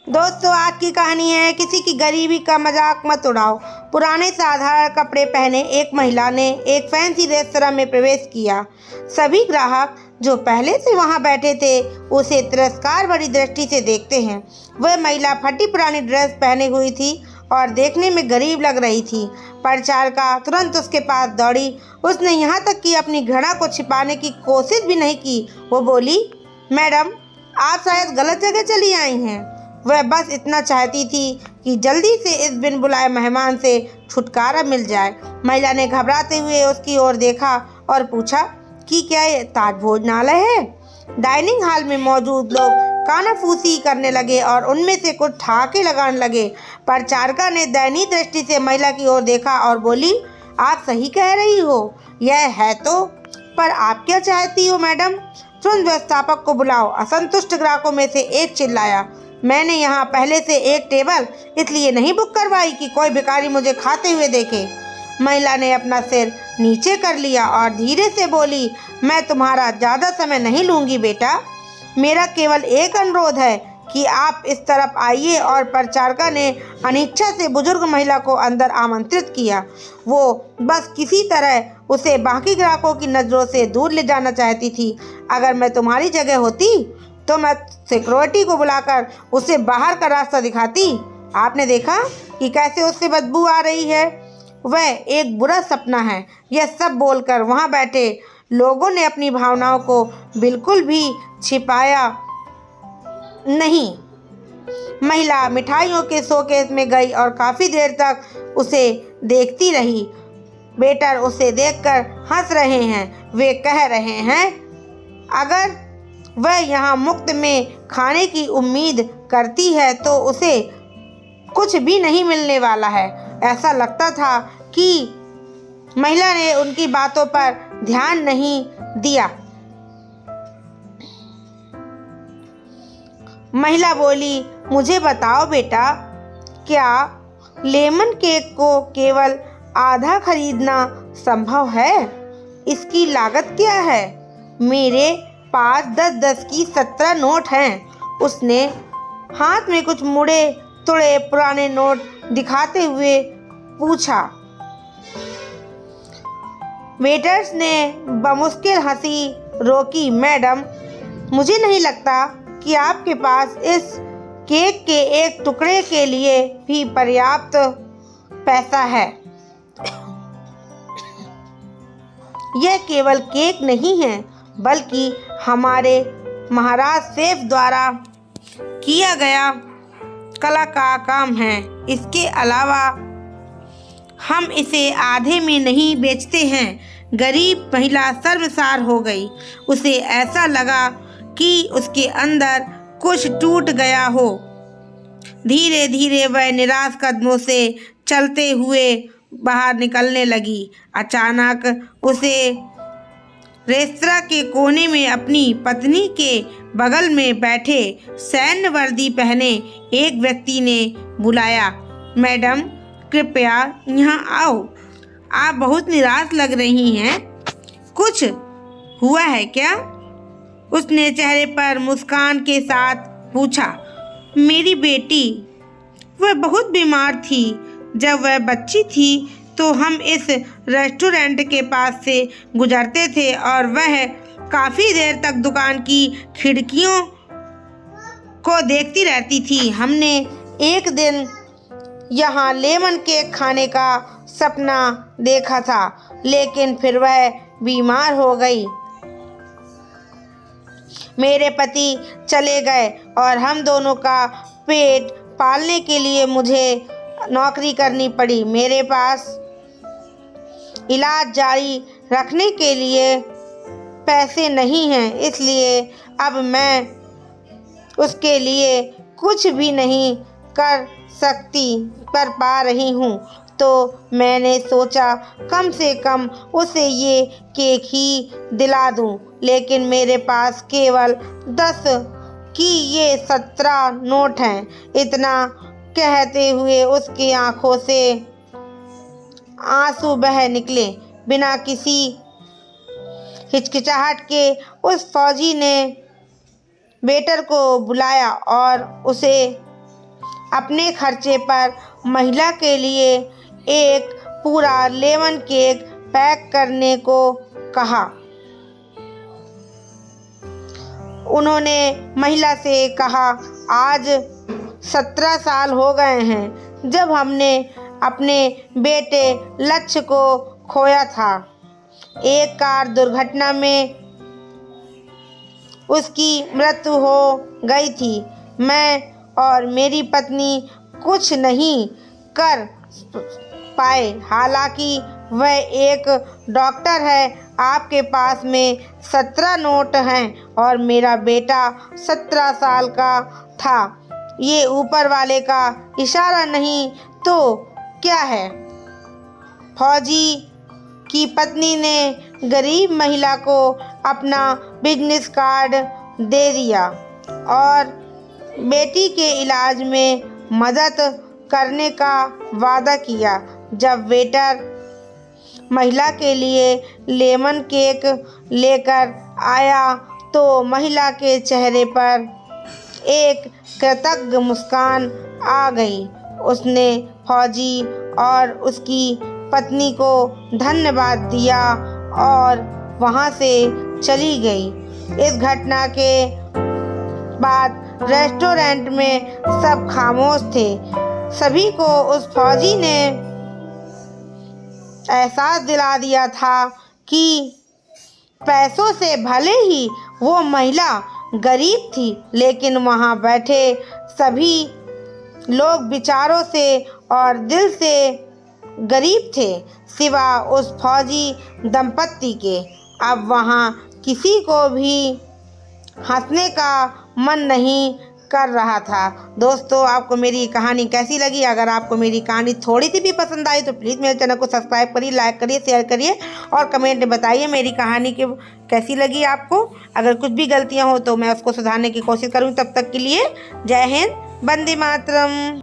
दोस्तों, आज की कहानी है किसी की गरीबी का मजाक मत उड़ाओ। पुराने साधारण कपड़े पहने एक महिला ने एक फैंसी रेस्तरां में प्रवेश किया। सभी ग्राहक जो पहले से वहां बैठे थे उसे तिरस्कार भरी दृष्टि से देखते हैं। वह महिला फटी पुरानी ड्रेस पहनी हुई थी और देखने में गरीब लग रही थी। परिचारिका तुरंत उसके पास दौड़ी। उसने यहाँ तक कि अपनी घृणा को छिपाने की कोशिश भी नहीं की। वो बोली, मैडम, आप शायद गलत जगह चली आई हैं। वह बस इतना चाहती थी कि जल्दी से इस बिन बुलाए मेहमान से छुटकारा मिल जाए। महिला ने घबराते हुए उसकी ओर देखा और पूछा कि क्या ये ताज भोजनालय है? डाइनिंग हॉल में मौजूद लोग कानाफूसी करने लगे और उनमें से कुछ ठहाके लगाने लगे। परिचारिका ने दयनीय दृष्टि से महिला की ओर देखा और बोली, आप सही कह रही हो, यह है तो। पर आप क्या चाहती हो मैडम? तुरंत व्यवस्थापक को बुलाओ। असंतुष्ट ग्राहकों में से एक चिल्लाया। मैंने यहाँ पहले से एक टेबल इसलिए नहीं बुक करवाई कि कोई भिखारी मुझे खाते हुए देखे। महिला ने अपना सिर नीचे कर लिया और धीरे से बोली, मैं तुम्हारा ज़्यादा समय नहीं लूँगी बेटा। मेरा केवल एक अनुरोध है कि आप इस तरफ आइए। और परिचारिका ने अनिच्छा से बुजुर्ग महिला को अंदर आमंत्रित किया। वो बस किसी तरह उसे बाकी ग्राहकों की नज़रों से दूर ले जाना चाहती थी। अगर मैं तुम्हारी जगह होती तो मैं सिक्योरिटी को बुलाकर उसे बाहर का रास्ता दिखाती। आपने देखा कि कैसे उससे बदबू आ रही है। वह एक बुरा सपना है। यह सब बोलकर वहां बैठे लोगों ने अपनी भावनाओं को बिल्कुल भी छिपाया नहीं। महिला मिठाइयों के शोकेस में गई और काफ़ी देर तक उसे देखती रही। वेटर उसे देखकर हंस रहे हैं। वे कह रहे हैं, अगर वह यहाँ मुफ्त में खाने की उम्मीद करती है तो उसे कुछ भी नहीं मिलने वाला है। ऐसा लगता था कि महिला ने उनकी बातों पर ध्यान नहीं दिया। महिला बोली, मुझे बताओ बेटा, क्या लेमन केक को केवल आधा खरीदना संभव है? इसकी लागत क्या है? मेरे 5-10 की 17 नोट हैं। उसने हाथ में कुछ मुड़े तुड़े पुराने नोट दिखाते हुए पूछा। वेटर्स ने बमुश्किल हंसी रोकी। मैडम, मुझे नहीं लगता कि आपके पास इस केक के एक टुकड़े के लिए भी पर्याप्त पैसा है। यह केवल केक नहीं है बल्कि हमारे महाराज शेफ द्वारा किया गया कला का काम है। इसके अलावा हम इसे आधे में नहीं बेचते हैं। गरीब महिला शर्मसार हो गई। उसे ऐसा लगा कि उसके अंदर कुछ टूट गया हो। धीरे धीरे वह निराश कदमों से चलते हुए बाहर निकलने लगी। अचानक उसे रेस्तरां के कोने में अपनी पत्नी के बगल में बैठे सैन्य वर्दी पहने एक व्यक्ति ने बुलाया। मैडम, कृपया यहाँ आओ। आप बहुत निराश लग रही हैं। कुछ हुआ है क्या? उसने चेहरे पर मुस्कान के साथ पूछा। मेरी बेटी, वह बहुत बीमार थी। जब वह बच्ची थी तो हम इस रेस्टोरेंट के पास से गुजरते थे और वह काफ़ी देर तक दुकान की खिड़कियों को देखती रहती थी। हमने एक दिन यहाँ लेमन केक खाने का सपना देखा था, लेकिन फिर वह बीमार हो गई। मेरे पति चले गए और हम दोनों का पेट पालने के लिए मुझे नौकरी करनी पड़ी। मेरे पास इलाज जारी रखने के लिए पैसे नहीं हैं, इसलिए अब मैं उसके लिए कुछ भी नहीं कर पा रही हूँ। तो मैंने सोचा कम से कम उसे ये केक ही दिला दूँ, लेकिन मेरे पास केवल 10 की ये 17 नोट हैं। इतना कहते हुए उसकी आंखों से आंसू बह निकले। बिना किसी हिचकिचाहट के उस फौजी ने वेटर को बुलाया और उसे अपने खर्चे पर महिला के लिए एक पूरा लेमन केक पैक करने को कहा। उन्होंने महिला से कहा, आज 17 साल हो गए हैं जब हमने अपने बेटे लक्ष्य को खोया था। एक कार दुर्घटना में उसकी मृत्यु हो गई थी। मैं और मेरी पत्नी कुछ नहीं कर पाए। हालांकि वह एक डॉक्टर है। आपके पास में 17 नोट हैं और मेरा बेटा 17 साल का था। ये ऊपर वाले का इशारा नहीं तो क्या है? फौजी की पत्नी ने गरीब महिला को अपना बिजनेस कार्ड दे दिया और बेटी के इलाज में मदद करने का वादा किया। जब वेटर महिला के लिए लेमन केक लेकर आया तो महिला के चेहरे पर एक कृतज्ञ मुस्कान आ गई। उसने फौजी और उसकी पत्नी को धन्यवाद दिया और वहां से चली गई। इस घटना के बाद रेस्टोरेंट में सब खामोश थे। सभी को उस फौजी ने एहसास दिला दिया था कि पैसों से भले ही वो महिला गरीब थी, लेकिन वहाँ बैठे सभी लोग विचारों से और दिल से गरीब थे, सिवा उस फौजी दंपत्ति के। अब वहाँ किसी को भी हंसने का मन नहीं कर रहा था। दोस्तों, आपको मेरी कहानी कैसी लगी? अगर आपको मेरी कहानी थोड़ी सी भी पसंद आई तो प्लीज़ मेरे चैनल को सब्सक्राइब करिए, लाइक करिए, शेयर करिए और कमेंट में बताइए मेरी कहानी कैसी लगी आपको। अगर कुछ भी गलतियां हो तो मैं उसको सुधारने की कोशिश करूँ। तब तक के लिए जय हिंद, वंदे मातरम।